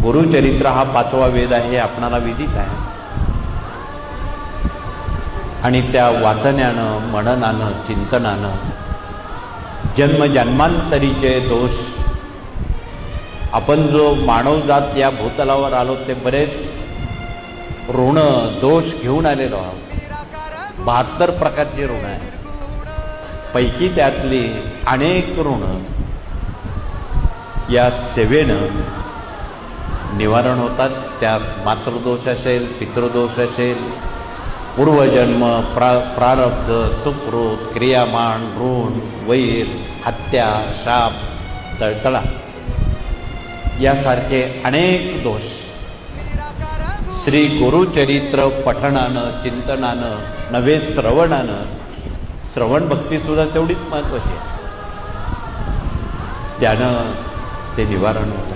गुरुचरित्र हा 5वा वेद आहे हे आपणाला विदित आहे. आणि त्या वाचण्यानं, मननानं, चिंतनानं जन्मजन्मांतरीचे दोष, आपण जो मानवजात या भूतलावर आलो ते बरेच ऋण दोष घेऊन आलेलो आहोत. 72 प्रकारची ऋण आहे. पैकी त्यातली अनेक ऋण या सेवेनं निवारण होतात. त्यात मातृदोष असेल, पितृदोष असेल, पूर्वजन्म, प्रारब्ध, सुकृत, क्रियामान, ऋण, वैर, हत्या, शाप, तळतळा यासारखे अनेक दोष श्री गुरुचरित्र पठणानं, चिंतनानं, नव्हे श्रवणानं, श्रवण भक्तीसुद्धा तेवढीच महत्त्वाची आहे, त्यानं ते निवारण होतं.